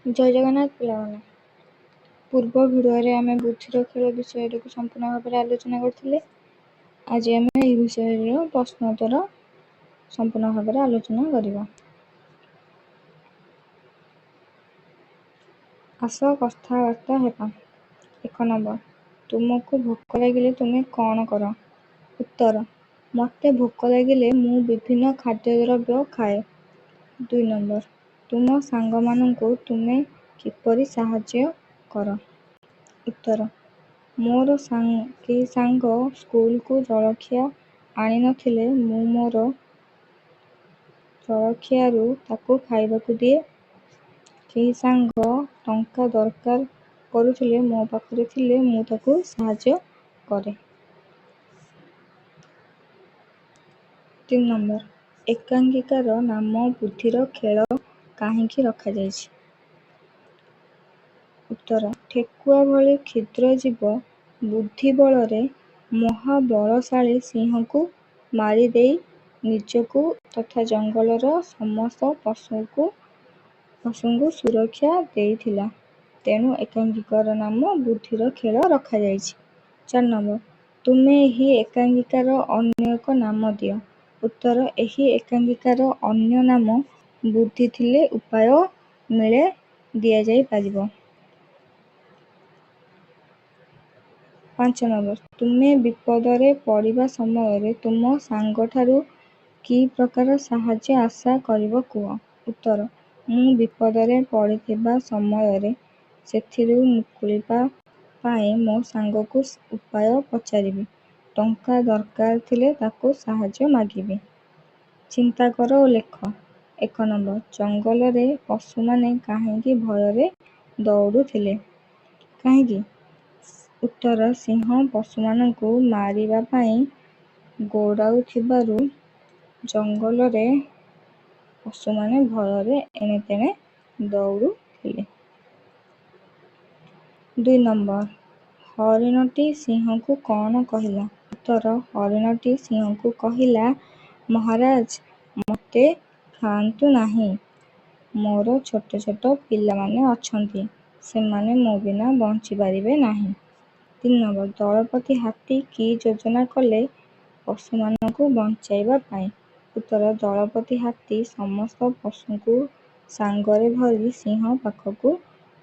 ଜୟ ଜଗନ୍ନାଥ ପିଲାମାନେ। ପୂର୍ବ ଭିଡ଼ିଓରେ ଆମେ ବୁଦ୍ଧିର ଖେଳ ବିଷୟଟିକୁ ସମ୍ପୂର୍ଣ୍ଣ ଭାବରେ ଆଲୋଚନା କରିଥିଲେ। ଆଜି ଆମେ ଏହି ବିଷୟର ପ୍ରଶ୍ନୋତ୍ତର ସମ୍ପୂର୍ଣ୍ଣ ଭାବରେ ଆଲୋଚନା କରିବା। ଆସ କଥାବାର୍ତ୍ତା ହେବା। 1 ନମ୍ବର, ତୁମକୁ ଭୋକ ଲାଗିଲେ ତୁମେ କ'ଣ କର? ଉତ୍ତର, ମୋତେ ଭୋକ ଲାଗିଲେ ମୁଁ ବିଭିନ୍ନ ଖାଦ୍ୟଦ୍ରବ୍ୟ ଖାଏ। 2 ନମ୍ବର, ତୁମ ସାଙ୍ଗମାନଙ୍କୁ ତୁମେ କିପରି ସାହାଯ୍ୟ କର? ଉତ୍ତର, ମୋର କେହି ସାଙ୍ଗ ସ୍କୁଲକୁ ଜଳଖିଆ ଆଣିନଥିଲେ ମୁଁ ମୋର ଜଳଖିଆରୁ ତାକୁ ଖାଇବାକୁ ଦିଏ। କେହି ସାଙ୍ଗ ଟଙ୍କା ଦରକାର କରୁଥିଲେ ମୋ ପାଖରେ ଥିଲେ ମୁଁ ତାକୁ ସାହାଯ୍ୟ କରେ। 3 ନମ୍ବର, ଏକାଙ୍କିକାର ନାମ ବୁଦ୍ଧିର ଖେଳ କାହିଁକି ରଖାଯାଇଛି? ଉତ୍ତର, ଠେକୁଆ ଭଳି କ୍ଷୁଦ୍ର ଜୀବ ବୁଦ୍ଧି ବଳରେ ମହାବଳଶାଳୀ ସିଂହକୁ ମାରିଦେଇ ନିଜକୁ ତଥା ଜଙ୍ଗଲର ସମସ୍ତ ପଶୁଙ୍କୁ ସୁରକ୍ଷା ଦେଇଥିଲା। ତେଣୁ ଏକାଙ୍କିକାର ନାମ ବୁଦ୍ଧିର ଖେଳ ରଖାଯାଇଛି। 4 ନମ୍ବର, ତୁମେ ଏହି ଏକାଙ୍କିକାର ଅନ୍ୟ ଏକ ନାମ ଦିଅ। ଉତ୍ତର, ଏହି ଏକାଙ୍କିକାର ଅନ୍ୟ ନାମ ବୁଦ୍ଧି ଥିଲେ ଉପାୟ ମିଳେ ଦିଆଯାଇପାରିବ। 5 ନମ୍ବର, ତୁମେ ବିପଦରେ ପଡ଼ିବା ସମୟରେ ତୁମ ସାଙ୍ଗଠାରୁ କି ପ୍ରକାର ସାହାଯ୍ୟ ଆଶା କରିବ କୁହ? ଉତ୍ତର, ମୁଁ ବିପଦରେ ପଡ଼ିଥିବା ସମୟରେ ସେଥିରୁ ମୁକୁଳିବା ପାଇଁ ମୋ ସାଙ୍ଗକୁ ଉପାୟ ପଚାରିବି। ଟଙ୍କା ଦରକାର ଥିଲେ ତାକୁ ସାହାଯ୍ୟ ମାଗିବି। ଚିନ୍ତା କର ଓ ଲେଖ। 1 ନମ୍ବର, ଜଙ୍ଗଲରେ ପଶୁମାନେ କାହିଁକି ଭୟରେ ଦୌଡ଼ୁଥିଲେ? କାହିଁକି? ଉତ୍ତର, ସିଂହ ପଶୁମାନଙ୍କୁ ମାରିବା ପାଇଁ ଗୋଡ଼ାଉଥିବାରୁ ଜଙ୍ଗଲରେ ପଶୁମାନେ ଭୟରେ ଏଣେତେଣେ ଦୌଡ଼ୁଥିଲେ। 2 ନମ୍ବର, ହରିଣଟି ସିଂହକୁ କ'ଣ କହିଲା? ଉତ୍ତର, ହରିଣଟି ସିଂହକୁ କହିଲା, ମହାରାଜ, ମୋତେ ଖାଆନ୍ତୁ ନାହିଁ। ମୋର ଛୋଟ ଛୋଟ ପିଲାମାନେ ଅଛନ୍ତି, ସେମାନେ ମୋ ବିନା ବଞ୍ଚିପାରିବେ ନାହିଁ। 3 ନମ୍ବର, ଦଳପତି ହାତୀ କି ଯୋଜନା କଲେ ପଶୁମାନଙ୍କୁ ବଞ୍ଚାଇବା ପାଇଁ? ଉତ୍ତର, ଦଳପତି ହାତୀ ସମସ୍ତ ପଶୁଙ୍କୁ ସାଙ୍ଗରେ ଧରି ସିଂହ ପାଖକୁ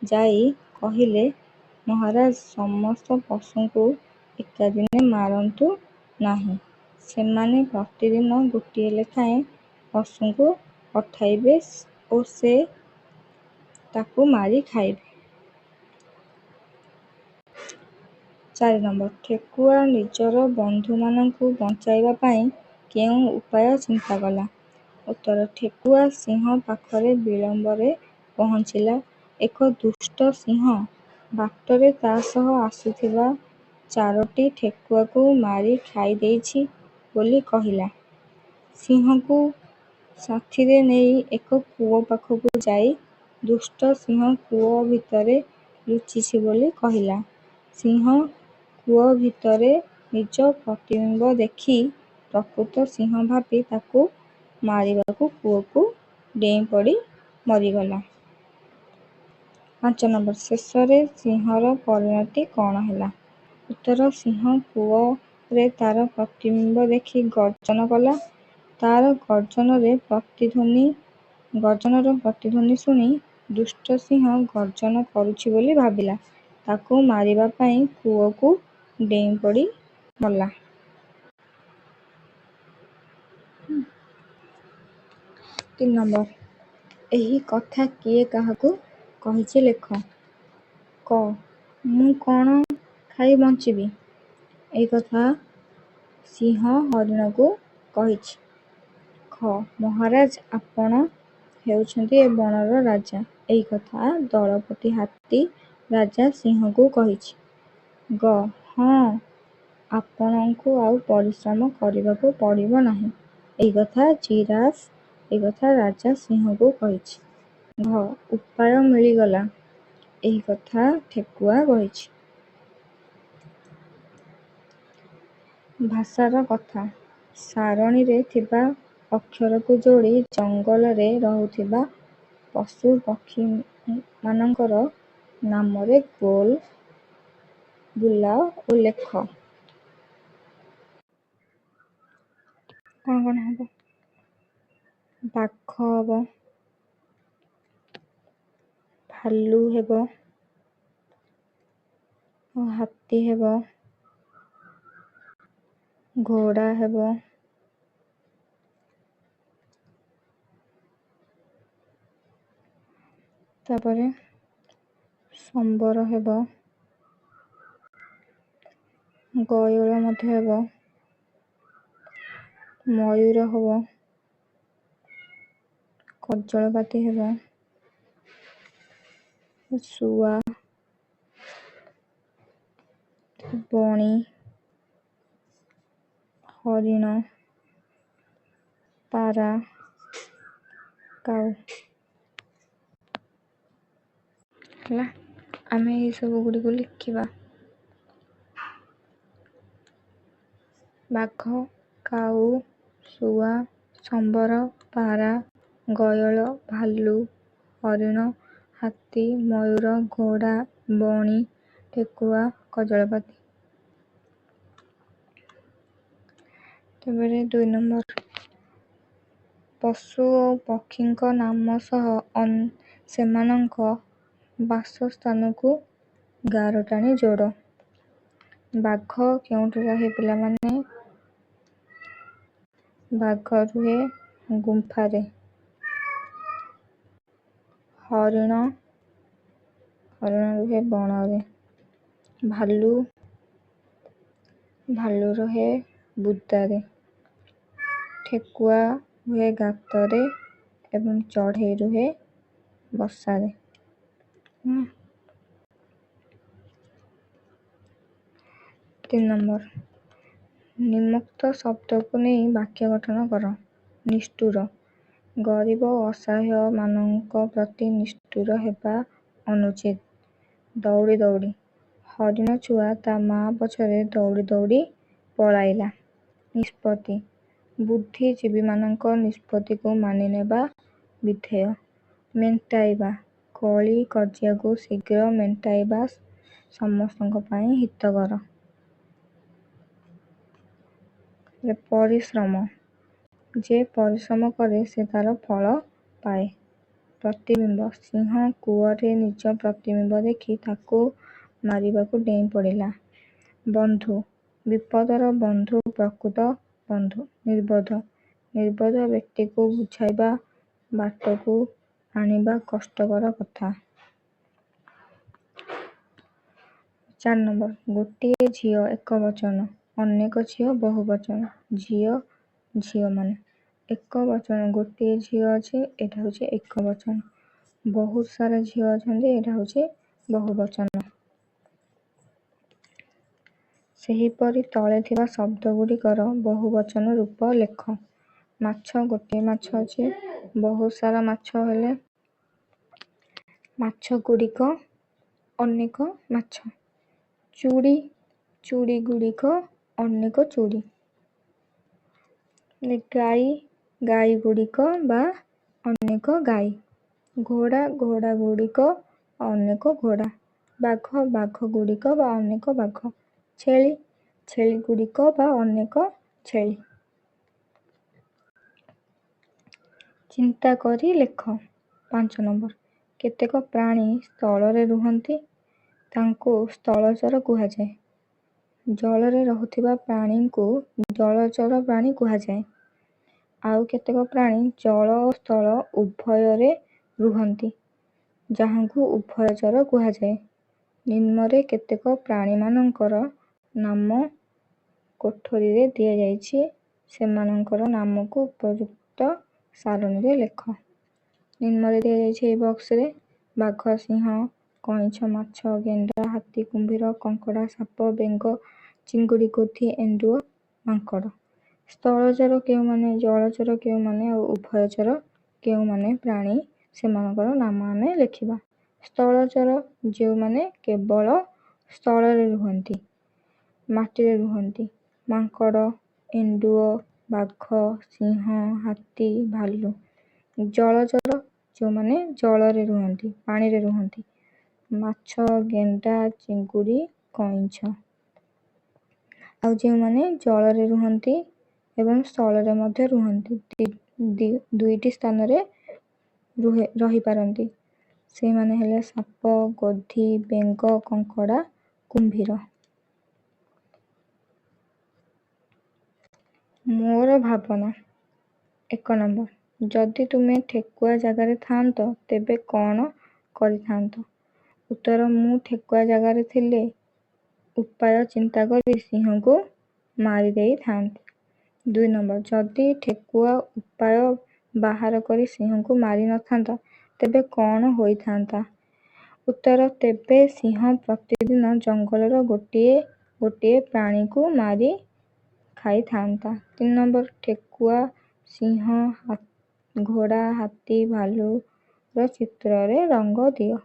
ଯାଇ କହିଲେ, ମହାରାଜ, ସମସ୍ତ ପଶୁଙ୍କୁ ଏକାଦିନେ ମାରନ୍ତୁ ନାହିଁ। ସେମାନେ ପ୍ରତିଦିନ ଗୋଟିଏ ଲେଖାଏଁ ପଶୁଙ୍କୁ ପଠାଇବେ ଓ ସେ ତାକୁ ମାରି ଖାଇବେ। 4 ନମ୍ବର, ଠେକୁଆ ନିଜର ବନ୍ଧୁମାନଙ୍କୁ ବଞ୍ଚାଇବା ପାଇଁ କେଉଁ ଉପାୟ ଚିନ୍ତା କଲା? ଉତ୍ତର, ଠେକୁଆ ସିଂହ ପାଖରେ ବିଳମ୍ବରେ ପହଞ୍ଚିଲା। ଏକ ଦୁଷ୍ଟ ସିଂହ ବାଟରେ ତା ସହ ଆସୁଥିବା 4ଟି ଠେକୁଆକୁ ମାରି ଖାଇଦେଇଛି ବୋଲି କହିଲା। ସିଂହକୁ ସାଥିରେ ନେଇ ଏକ କୂଅ ପାଖକୁ ଯାଇ ଦୁଷ୍ଟ ସିଂହ କୂଅ ଭିତରେ ଲୁଚିଛି ବୋଲି କହିଲା। ସିଂହ କୂଅ ଭିତରେ ନିଜ ପ୍ରତିବିମ୍ବ ଦେଖି ପ୍ରକୃତ ସିଂହ ଭାବି ତାକୁ ମାରିବାକୁ କୂଅକୁ ଡେଇଁପଡ଼ି ମରିଗଲା। 5 ନମ୍ବର, ଶେଷରେ ସିଂହର ପରିଣତି କ'ଣ ହେଲା? ଉତ୍ତର, ସିଂହ କୂଅରେ ତାର ପ୍ରତିବିମ୍ବ ଦେଖି ଗର୍ଜନ କଲା। ତାର ଗର୍ଜନର ପ୍ରତିଧ୍ୱନି ଶୁଣି ଦୁଷ୍ଟ ସିଂହ ଗର୍ଜନ କରୁଛି ବୋଲି ଭାବିଲା। ତାକୁ ମାରିବା ପାଇଁ କୂଅକୁ ଡେଇଁପଡ଼ି ମଲା। 3 ନମ୍ବର, ଏହି କଥା କିଏ କାହାକୁ କହିଛି ଲେଖ। କ. ମୁଁ କ'ଣ ଖାଇ ବଞ୍ଚିବି? ଏହି କଥା ସିଂହ ହରିଣକୁ କହିଛି। ଖ. ମହାରାଜ, ଆପଣ ହେଉଛନ୍ତି ଏ ବଣର ରାଜା। ଏହି କଥା ଦଳପତି ହାତୀ ରାଜା ସିଂହକୁ କହିଛି। ଗ. ହଁ, ଆପଣଙ୍କୁ ଆଉ ପରିଶ୍ରମ କରିବାକୁ ପଡ଼ିବ ନାହିଁ। ଏହି କଥା ଜିରାଫ ଏହି କଥା ରାଜା ସିଂହକୁ କହିଛି। ଘ. ଉପାୟ ମିଳିଗଲା। ଏହି କଥା ଠେକୁଆ କହିଛି। ଭାଷାର କଥା। ସାରଣୀରେ ଥିବା ଅକ୍ଷରକୁ ଯୋଡ଼ି ଜଙ୍ଗଲରେ ରହୁଥିବା ପଶୁ ପକ୍ଷୀ ମାନଙ୍କର ନାମରେ ଗୋଲ ବୁଲାଅ ଓ ଲେଖ। କ'ଣ ହେବ? ବାଘ ହେବ, ଭାଲୁ ହେବ, ହାତୀ ହେବ, ଘୋଡ଼ା ହେବ, ତାପରେ ସମ୍ବର ହେବ, ଗୟଳ ମଧ୍ୟ ହେବ, ମୟୂର ହେବ, କଜଳପାତି ହେବ, ଶୁଆ, ବଣି, ହରିଣ, ପାରା, କାଉ। ହେଲା, ଆମେ ଏସବୁ ଗୁଡ଼ିକୁ ଲେଖିବା। ବାଘ, କାଉ, ଶୁଆ, ସମ୍ବର, ପାରା, ଗୟଳ, ଭାଲୁ, ହରିଣ, ହାତୀ, ମୟୂର, ଘୋଡ଼ା, ବଣି, ଠେକୁଆ, କଜଳପାତି। ତାପରେ 2 ନମ୍ବର, ପଶୁ ଓ ପକ୍ଷୀଙ୍କ ନାମ ସହ ସେମାନଙ୍କ ବାସସ୍ଥାନକୁ ଗାର ଟାଣି ଯୋଡ଼। ବାଘ କେଉଁଠି ରହେ ପିଲାମାନେ? ବାଘ ରୁହେ ଗୁମ୍ଫାରେ। ହରିଣ ରୁହେ ବଣରେ। ଭାଲୁ ରୁହେ ବୁଦାରେ। ଠେକୁଆ ରୁହେ ଗାତରେ ଏବଂ ଚଢ଼େଇ ରୁହେ ବସାରେ। 3 ନମ୍ବର, ନିମ୍ନୋକ୍ତ ଶବ୍ଦକୁ ନେଇ ବାକ୍ୟ ଗଠନ କର। ନିଷ୍ଠୁର, ଗରିବ ଓ ଅସହାୟ ମାନଙ୍କ ପ୍ରତି ନିଷ୍ଠୁର ହେବା ଅନୁଚିତ। ଦୌଡ଼ି ଦୌଡ଼ି, ହରିଣ ଛୁଆ ତା ମା ପଛରେ ଦୌଡ଼ି ଦୌଡ଼ି ପଳାଇଲା। ନିଷ୍ପତ୍ତି, ବୁଦ୍ଧିଜୀବୀମାନଙ୍କ ନିଷ୍ପତ୍ତିକୁ ମାନିନେବା ବିଧେୟ। ମେଣ୍ଟାଇବା, କଳି କଜିଆକୁ ଶୀଘ୍ର ମେଣ୍ଟାଇବା ସମସ୍ତଙ୍କ ପାଇଁ ହିତକର। ପରିଶ୍ରମ, ଯେ ପରିଶ୍ରମ କରେ ସେ ତାର ଫଳ ପାଏ। ପ୍ରତିବିମ୍ବ, ସିଂହ କୂଅରେ ନିଜ ପ୍ରତିବିମ୍ବ ଦେଖି ତାକୁ ମାରିବାକୁ ଡେଇଁ ପଡ଼ିଲା। ବନ୍ଧୁ, ବିପଦର ବନ୍ଧୁ ପ୍ରକୃତ ବନ୍ଧୁ। ନିର୍ବୋଧ, ନିର୍ବୋଧ ବ୍ୟକ୍ତିକୁ ବୁଝାଇବା ବାଟକୁ ଆଣିବା କଷ୍ଟକର କଥା। 4 ନମ୍ବର, ଗୋଟିଏ ଝିଅ ଏକବଚନ, ଅନେକ ଝିଅ ବହୁବଚନ। ଝିଅ ଝିଅମାନେ ଏକବଚନ। ଗୋଟିଏ ଝିଅ ଅଛି, ଏଇଟା ହେଉଛି ଏକବଚନ। ବହୁତ ସାରା ଝିଅ ଅଛନ୍ତି, ଏଇଟା ହେଉଛି ବହୁବଚନ। ସେହିପରି ତଳେ ଥିବା ଶବ୍ଦ ଗୁଡ଼ିକର ବହୁବଚନ ରୂପ ଲେଖ। ମାଛ, ଗୋଟିଏ ମାଛ ଅଛି। ବହୁତ ସାରା ମାଛ ହେଲେ ମାଛ ଗୁଡ଼ିକ, ଅନେକ ମାଛ। ଚୁଡ଼ି, ଚୁଡ଼ି ଗୁଡ଼ିକ, ଅନେକ ଚୁଡ଼ି। ଗାଈ, ଗାଈ ଗୁଡ଼ିକ ବା ଅନେକ ଗାଈ। ଘୋଡ଼ା, ଘୋଡ଼ା ଗୁଡ଼ିକ, ଅନେକ ଘୋଡ଼ା। ବାଘ, ବାଘ ଗୁଡ଼ିକ ବା ଅନେକ ବାଘ। ଛେଳି, ଛେଳି ଗୁଡ଼ିକ ବା ଅନେକ ଛେଳି। ଚିନ୍ତା କରି ଲେଖ। 5 ନମ୍ବର, କେତେକ ପ୍ରାଣୀ ସ୍ଥଳରେ ରୁହନ୍ତି, ତାଙ୍କୁ ସ୍ଥଳଚର କୁହାଯାଏ। ଜଳରେ ରହୁଥିବା ପ୍ରାଣୀଙ୍କୁ ଜଳଚର ପ୍ରାଣୀ କୁହାଯାଏ। ଆଉ କେତେକ ପ୍ରାଣୀ ଜଳ ଓ ସ୍ଥଳ ଉଭୟରେ ରୁହନ୍ତି, ଯାହାଙ୍କୁ ଉଭୟଚର କୁହାଯାଏ। ନିମ୍ନରେ କେତେକ ପ୍ରାଣୀମାନଙ୍କର ନାମ କୋଠରୀରେ ଦିଆଯାଇଛି, ସେମାନଙ୍କର ନାମକୁ ଉପଯୁକ୍ତ ସାରଣୀରେ ଲେଖ। ନିମ୍ନରେ ଦିଆଯାଇଛି ଏହି ବକ୍ସରେ ବାଘ, ସିଂହ, କଇଁଛ, ମାଛ, ଗେଣ୍ଡା, ହାତୀ, କୁମ୍ଭୀର, କଙ୍କଡ଼ା, ସାପ, ବେଙ୍ଗ, ଚିଙ୍ଗୁଡ଼ି, ଗୋଧି, ଏଣ୍ଡୁଅ, ମାଙ୍କଡ଼। ସ୍ଥଳଚର କେଉଁମାନେ, ଜଳଚର କେଉଁମାନେ ଆଉ ଉଭୟଚର କେଉଁମାନେ ପ୍ରାଣୀ, ସେମାନଙ୍କର ନାମ ଆମେ ଲେଖିବା। ସ୍ଥଳଚର, ଯେଉଁମାନେ କେବଳ ସ୍ଥଳରେ ରୁହନ୍ତି, ମାଟିରେ ରୁହନ୍ତି। ମାଙ୍କଡ଼, ଏଣ୍ଡୁଅ, ବାଘ, ସିଂହ, ହାତୀ, ଭାଲୁ। ଜଳଚର, ଯେଉଁମାନେ ଜଳରେ ରୁହନ୍ତି, ପାଣିରେ ରୁହନ୍ତି। ମାଛ, ଗେଣ୍ଡା, ଚିଙ୍ଗୁଡ଼ି, କଇଁଛ। ଆଉ ଯେଉଁମାନେ ଜଳରେ ରୁହନ୍ତି ଏବଂ ସ୍ଥଳରେ ମଧ୍ୟ ରୁହନ୍ତି, ଦୁଇଟି ସ୍ଥାନରେ ରହିପାରନ୍ତି, ସେଇମାନେ ହେଲେ ସାପ, ଗୋଧି, ବେଙ୍ଗ, କଙ୍କଡ଼ା, କୁମ୍ଭୀର। ମୋର ଭାବନା। 1 ନମ୍ବର, ଯଦି ତୁମେ ଠେକୁଆ ଜାଗାରେ ଥାଆନ୍ତ ତେବେ କ'ଣ କରିଥାନ୍ତ? ଉତ୍ତର, ମୁଁ ଠେକୁଆ ଜାଗାରେ ଥିଲେ ଉପାୟ ଚିନ୍ତା କରି ସିଂହକୁ ମାରି ଦେଇଥାନ୍ତି। 2 ନମ୍ବର, ଯଦି ଠେକୁଆ ଉପାୟ ବାହାର କରି ସିଂହକୁ ମାରି ନଥାନ୍ତା ତେବେ କ'ଣ ହୋଇଥାନ୍ତା? ଉତ୍ତର, ତେବେ ସିଂହ ପ୍ରତିଦିନ ଜଙ୍ଗଲର ଗୋଟିଏ ଗୋଟିଏ ପ୍ରାଣୀକୁ ମାରି ଖାଇଥାନ୍ତା। 3 ନମ୍ବର, ଠେକୁଆ, ସିଂହ, ଘୋଡ଼ା, ହାତୀ, ଭାଲୁର ଚିତ୍ରରେ ରଙ୍ଗ ଦିଅ।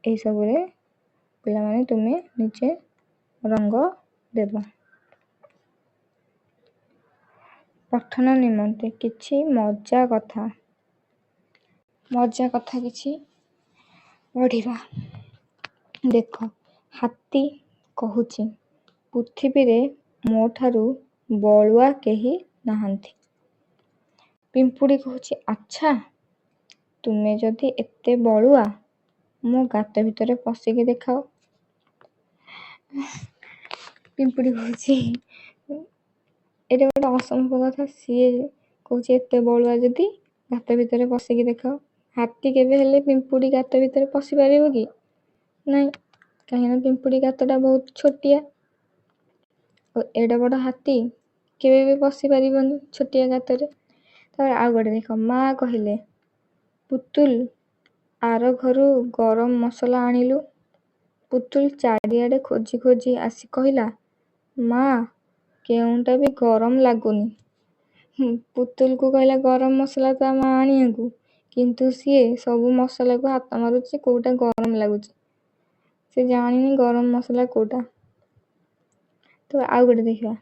ଏହିସବୁରେ ପିଲାମାନେ ତୁମେ ନିଜେ ରଙ୍ଗ ଦେବ। ପଠନ ନିମନ୍ତେ କିଛି ମଜା କଥା କିଛି ପଢ଼ିବା। ଦେଖ, ହାତୀ କହୁଛି, ପୃଥିବୀରେ ମୋ ଠାରୁ ବଳୁଆ କେହି ନାହାନ୍ତି। ପିମ୍ପୁଡ଼ି କହୁଛି, ଆଚ୍ଛା, ତୁମେ ଯଦି ଏତେ ବଳୁଆ, ମୋ ଗାତ ଭିତରେ ପଶିକି ଦେଖାଅ। ପିମ୍ପୁଡ଼ି କହୁଛି, ଏଇଟା ଗୋଟେ ଅସମ୍ଭବ କଥା, ସିଏ କହୁଛି ଏତେ ବଳୁଆ ଯଦି ଗାତ ଭିତରେ ପଶିକି ଦେଖାଅ। ହାତୀ କେବେ ହେଲେ ପିମ୍ପୁଡ଼ି ଗାତ ଭିତରେ ପଶି ପାରିବ କି? ନାଇଁ, କାହିଁକିନା ପିମ୍ପୁଡ଼ି ଗାତଟା ବହୁତ ଛୋଟିଆ। ଏଡ଼େ ବଡ଼ ହାତୀ କେବେ ବି ପଶି ପାରିବନି ଛୋଟିଆ ଗାତରେ। ତାପରେ ଆଉ ଗୋଟେ ଦେଖ, ମା କହିଲେ, ପୁତୁଲ, ଆର ଘରୁ ଗରମ ମସଲା ଆଣିଲୁ। ପୁତୁଲ ଚାରିଆଡ଼େ ଖୋଜି ଖୋଜି ଆସି କହିଲା, ମା, କେଉଁଟା ବି ଗରମ ଲାଗୁନି। ପୁତୁଲକୁ କହିଲା ଗରମ ମସଲା ତା ମା ଆଣିବାକୁ, କିନ୍ତୁ ସିଏ ସବୁ ମସଲାକୁ ହାତ ମାରୁଛି କୋଉଟା ଗରମ ଲାଗୁଛି। ସେ ଜାଣିନି ଗରମ ମସଲା କୋଉଟା। ତ ଆଉ ଗୋଟେ ଦେଖିବା,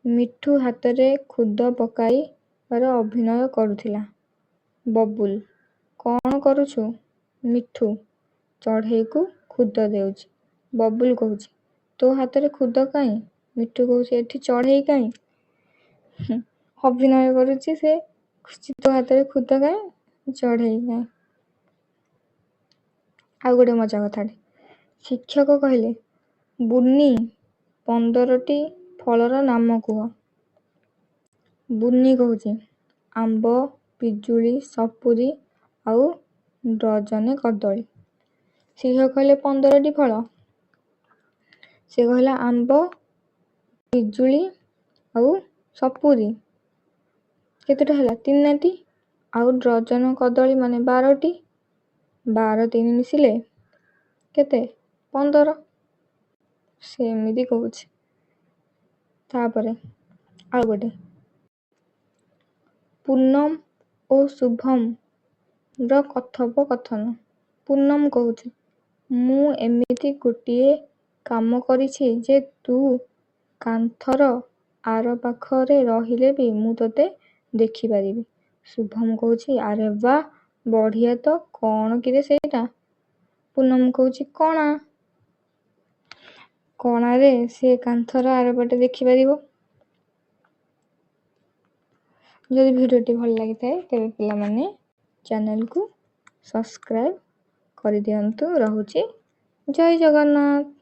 ମିଠୁ ହାତରେ ଖୁଦ ପକାଇବାର ଅଭିନୟ କରୁଥିଲା। ବବୁଲ, କ'ଣ କରୁଛୁ? ମିଠୁ, ଚଢ଼େଇକୁ ଖୁଦ ଦେଉଛି। ବବୁଲ କହୁଛି, ତୋ ହାତରେ ଖୁଦ କାହିଁ? ମିଠୁ କହୁଛି, ଏଠି ଚଢ଼େଇ କାହିଁ? ଅଭିନୟ କରୁଛି ସେ, ତୋ ହାତରେ ଖୁଦ କାହିଁ, ଚଢ଼େଇ କାହିଁ। ଆଉ ଗୋଟେ ମଜା କଥାଟେ, ଶିକ୍ଷକ କହିଲେ, ବୁନି, 15ଟି ଫଳର ନାମ କୁହ। ବୁନି କହୁଛି, ଆମ୍ବ, ପିଜୁଳି, ସପୁରୀ ଆଉ ଡଜନେ କଦଳୀ। ଶିକ୍ଷକ କହିଲେ 15ଟି ଫଳ। ସେ କହିଲା ଆମ୍ବ, ପିଜୁଳି ଆଉ ସପୁରୀ। କେତେଟା ହେଲା? 3ଟି। ଆଉ ଡଜନ କଦଳୀ ମାନେ 12ଟି। 12 3 ମିଶିଲେ କେତେ? 15। ସେମିତି କହୁଛି। ତାପରେ ଆଉ ଗୋଟେ, ପୂନମ ଓ ଶୁଭମର କଥୋପକଥନ। ପୂନମ କହୁଛି, ମୁଁ ଏମିତି ଗୋଟିଏ କାମ କରିଛି ଯେ ତୁ କାନ୍ଥର ଆର ପାଖରେ ରହିଲେ ବି ମୁଁ ତୋତେ ଦେଖିପାରିବି। ଶୁଭମ କହୁଛି, ଆରେ ବାଃ, ବଢ଼ିଆ ତ, କ'ଣ କିରେ ସେଇଟା? ପୂନମ କହୁଛି, କଣା। କଣାରେ ସେ କାନ୍ଥର ଆରପଟେ ଦେଖିପାରିବ। ଯଦି ଭିଡ଼ିଓଟି ଭଲ ଲାଗିଥାଏ ତେବେ ପିଲାମାନେ ଚ୍ୟାନେଲକୁ ସବସ୍କ୍ରାଇବ୍ କରିଦିଅନ୍ତୁ। ରହୁଛି। ଜୟ ଜଗନ୍ନାଥ।